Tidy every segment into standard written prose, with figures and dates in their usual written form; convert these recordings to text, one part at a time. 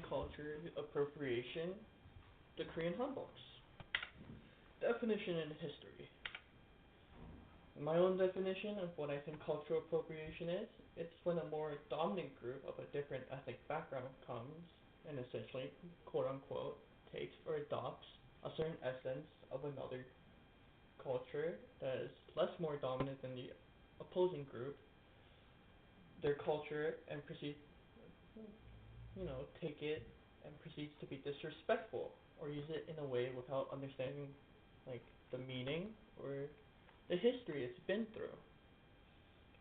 culture appropriation, the Korean hanboks. Definition and history. My own definition of what I think cultural appropriation is, it's when a more dominant group of a different ethnic background comes and essentially, quote unquote, takes or adopts a certain essence of another culture that is less more dominant than the opposing group, their culture, and proceeds, take it and proceeds to be disrespectful or use it in a way without understanding, like, the meaning or the history it's been through.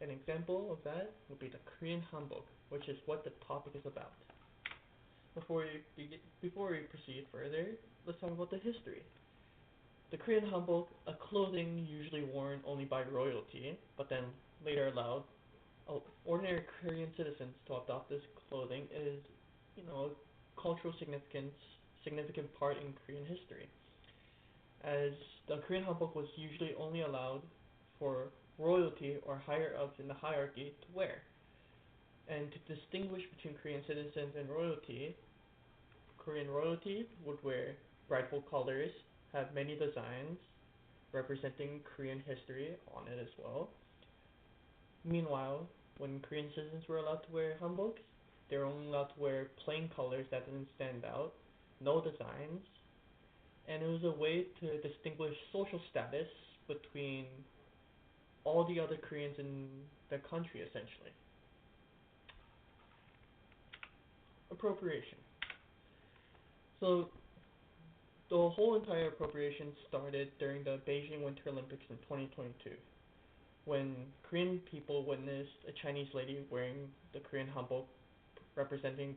An example of that would be the Korean hanbok, which is what the topic is about. Before we proceed further, let's talk about the history. The Korean hanbok, a clothing usually worn only by royalty, but then later allowed ordinary Korean citizens to adopt this clothing, is, a cultural significant part in Korean history, as the Korean hanbok was usually only allowed for royalty or higher ups in the hierarchy to wear. And to distinguish between Korean citizens and royalty, Korean royalty would wear bright colors, have many designs representing Korean history on it as well. Meanwhile, when Korean citizens were allowed to wear hanboks, they were only allowed to wear plain colors that didn't stand out, no designs, and it was a way to distinguish social status between all the other Koreans in the country, essentially. Appropriation. So, the whole entire appropriation started during the Beijing Winter Olympics in 2022, when Korean people witnessed a Chinese lady wearing the Korean hanbok representing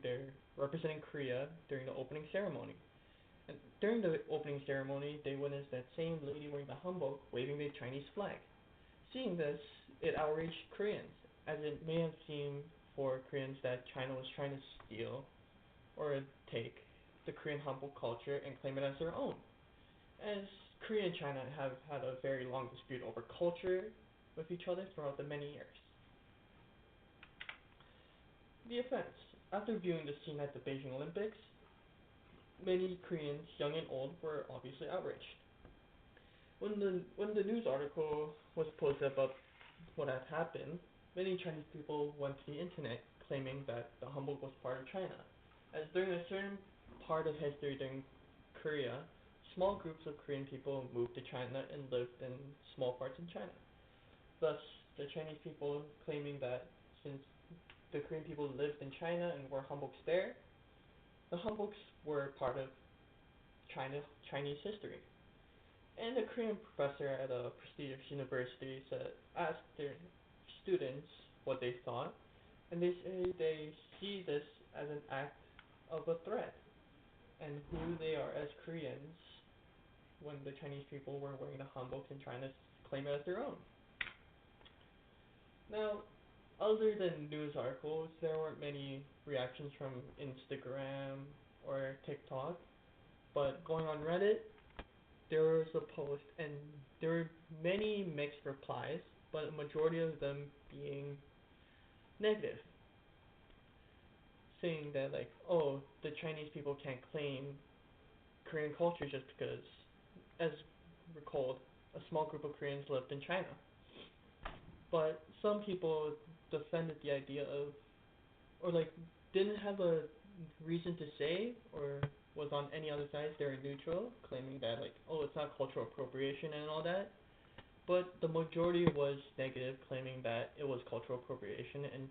Korea during the opening ceremony. And during the opening ceremony, they witnessed that same lady wearing the hanbok waving the Chinese flag. Seeing this, it outraged Koreans, as it may have seemed for Koreans that China was trying to steal or take the Korean hanbok culture and claim it as their own. As Korea and China have had a very long dispute over culture with each other throughout the many years. The offense. After viewing the scene at the Beijing Olympics, many Koreans, young and old, were obviously outraged. When the news article was posted about what had happened, many Chinese people went to the internet claiming that the hanbok was part of China, as during a certain part of history during Korea, small groups of Korean people moved to China and lived in small parts in China. Thus, the Chinese people claiming that since the Korean people lived in China and wore hanboks there, the hanboks were part of Chinese history. And a Korean professor at a prestigious university asked their students what they thought, and they say they see this as an act of a threat, and who they are as Koreans when the Chinese people were wearing the hanboks and trying to claim it as their own. Now, other than news articles, there weren't many reactions from Instagram or TikTok, but going on Reddit, there was a post, and there were many mixed replies, but a majority of them being negative, saying that, like, oh, the Chinese people can't claim Korean culture just because, as recalled, a small group of Koreans lived in China. But some people defended the idea of, or like, didn't have a reason to say, or was on any other side, they were neutral, claiming that, like, oh, it's not cultural appropriation and all that. But the majority was negative, claiming that it was cultural appropriation and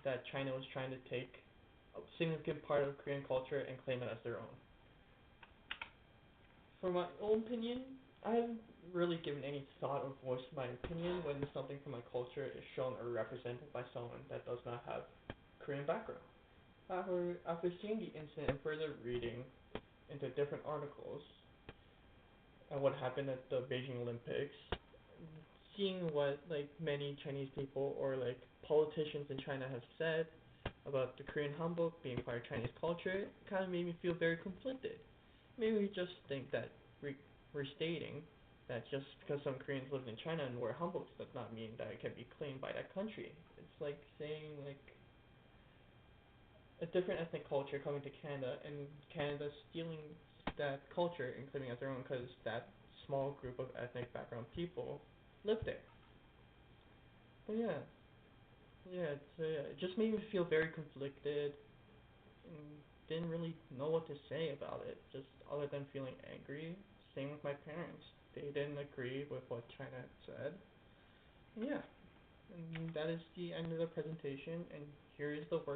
that China was trying to take a significant part of Korean culture and claim it as their own. For my own opinion, I haven't really given any thought or voiced my opinion when something from my culture is shown or represented by someone that does not have Korean background. However, after seeing the incident and further reading into different articles and what happened at the Beijing Olympics, seeing what, like, many Chinese people or, like, politicians in China have said about the Korean hanbok being part of Chinese culture, it kind of made me feel very conflicted. Maybe just think that restating that just because some Koreans lived in China and wear hanboks does not mean that it can be claimed by that country. It's like saying, like, a different ethnic culture coming to Canada, and Canada stealing that culture and claiming it as their own because that small group of ethnic background people live there. But yeah, it just made me feel very conflicted and didn't really know what to say about it, just other than feeling angry. Same with my parents. They didn't agree with what China had said. And yeah, and that is the end of the presentation, and here is the work